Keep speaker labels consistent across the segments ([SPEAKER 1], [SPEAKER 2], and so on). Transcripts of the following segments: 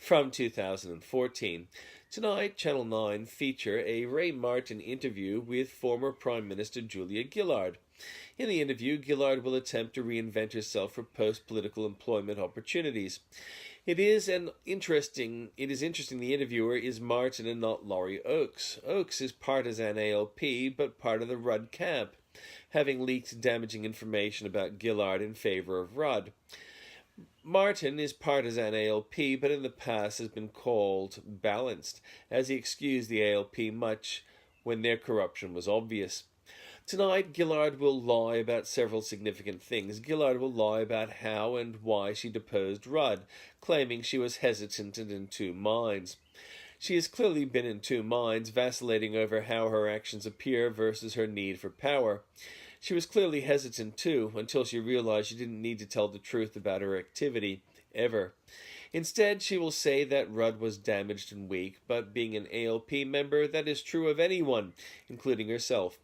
[SPEAKER 1] from 2014. Tonight, Channel 9 feature a Ray Martin interview with former Prime Minister Julia Gillard. In the interview, Gillard will attempt to reinvent herself for post-political employment opportunities. It is interesting the interviewer is Martin and not Laurie Oakes. Oakes is partisan ALP, but part of the Rudd camp, having leaked damaging information about Gillard in favour of Rudd. Martin is partisan ALP, but in the past has been called balanced, as he excused the ALP much when their corruption was obvious. Tonight, Gillard will lie about several significant things. Gillard will lie about how and why she deposed Rudd, claiming she was hesitant and in two minds. She has clearly been in two minds, vacillating over how her actions appear versus her need for power. She was clearly hesitant too, until she realized she didn't need to tell the truth about her activity, ever. Instead, she will say that Rudd was damaged and weak, but being an ALP member, that is true of anyone, including herself.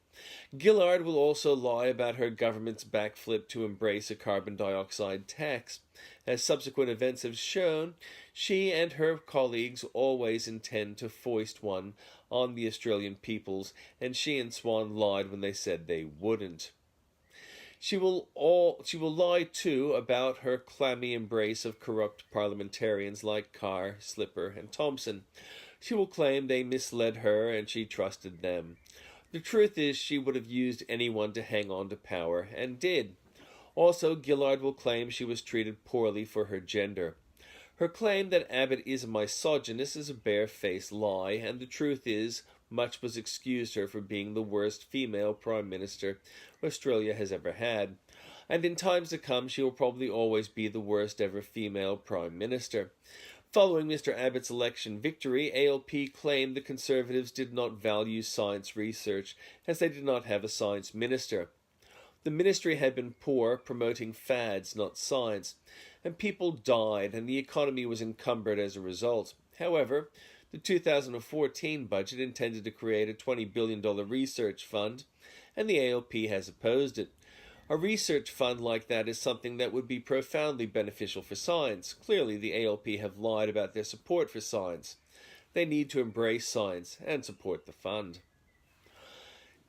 [SPEAKER 1] Gillard will also lie about her government's backflip to embrace a carbon dioxide tax. As subsequent events have shown, she and her colleagues always intend to foist one on the Australian peoples, and she and Swan lied when they said they wouldn't. She will lie too about her clammy embrace of corrupt parliamentarians like Carr, Slipper, and Thomson. She will claim they misled her and she trusted them. The truth is she would have used anyone to hang on to power, and did. Also, Gillard will claim she was treated poorly for her gender. Her claim that Abbott is a misogynist is a bare-faced lie, and the truth is much was excused her for being the worst female Prime Minister Australia has ever had. And in times to come she will probably always be the worst ever female Prime Minister. Following Mr Abbott's election victory, ALP claimed the Conservatives did not value science research, as they did not have a science minister. The ministry had been poor, promoting fads, not science, and people died, and the economy was encumbered as a result. However, the 2014 budget intended to create a $20 billion research fund, and the ALP has opposed it. A research fund like that is something that would be profoundly beneficial for science. Clearly, the ALP have lied about their support for science. They need to embrace science and support the fund.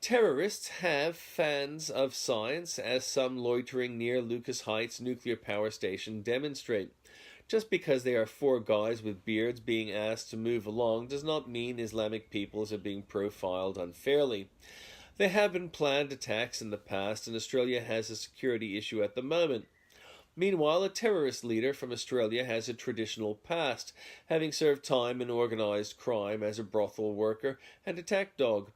[SPEAKER 1] Terrorists have fans of science, as some loitering near Lucas Heights nuclear power station demonstrate. Just because they are four guys with beards being asked to move along does not mean Islamic peoples are being profiled unfairly. There have been planned attacks in the past, and Australia has a security issue at the moment. Meanwhile, a terrorist leader from Australia has a traditional past, having served time in organised crime as a brothel worker and attack dog.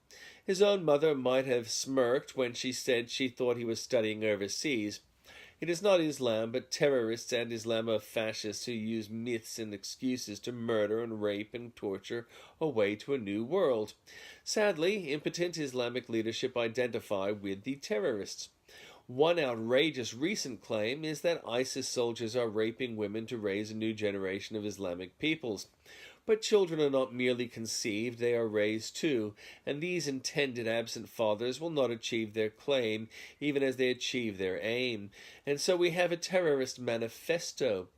[SPEAKER 1] His own mother might have smirked when she said she thought he was studying overseas. It is not Islam, but terrorists and Islamofascists who use myths and excuses to murder and rape and torture a way to a new world. Sadly, impotent Islamic leadership identify with the terrorists. One outrageous recent claim is that ISIS soldiers are raping women to raise a new generation of Islamic peoples. But children are not merely conceived, they are raised too, and these intended absent fathers will not achieve their claim, even as they achieve their aim. And so we have a terrorist manifesto,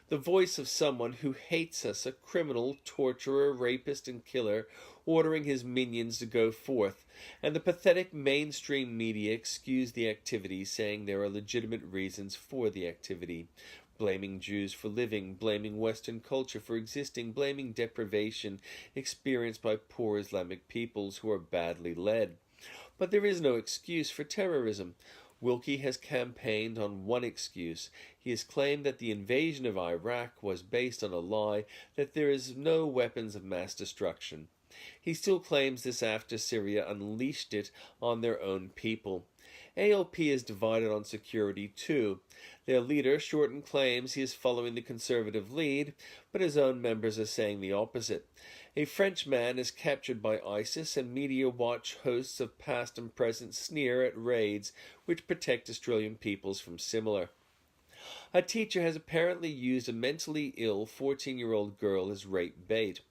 [SPEAKER 1] the voice of someone who hates us, a criminal, torturer, rapist, and killer, ordering his minions to go forth, and the pathetic mainstream media excuse the activity, saying there are legitimate reasons for the activity. Blaming Jews for living, blaming Western culture for existing, blaming deprivation experienced by poor Islamic peoples who are badly led. But there is no excuse for terrorism. Wilkie has campaigned on one excuse. He has claimed that the invasion of Iraq was based on a lie, that there is no weapons of mass destruction. He still claims this after Syria unleashed it on their own people. ALP is divided on security too. Their leader, Shorten, claims he is following the Conservative lead, but his own members are saying the opposite. A French man is captured by ISIS, and Media Watch hosts of past and present sneer at raids which protect Australian peoples from similar. A teacher has apparently used a mentally ill 14-year-old girl as rape bait.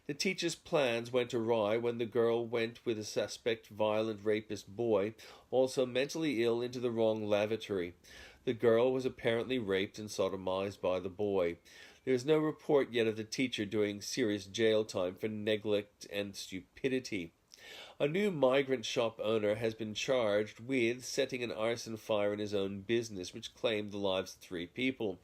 [SPEAKER 1] The teacher's plans went awry when the girl went with a suspect violent rapist boy, also mentally ill, into the wrong lavatory. The girl was apparently raped and sodomized by the boy. There is no report yet of the teacher doing serious jail time for neglect and stupidity. A new migrant shop owner has been charged with setting an arson fire in his own business, which claimed the lives of 3 people.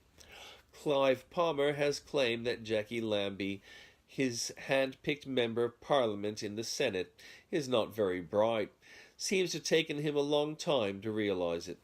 [SPEAKER 1] Clive Palmer has claimed that Jackie Lambie, his hand-picked member of Parliament in the Senate, is not very bright. Seems to have taken him a long time to realise it.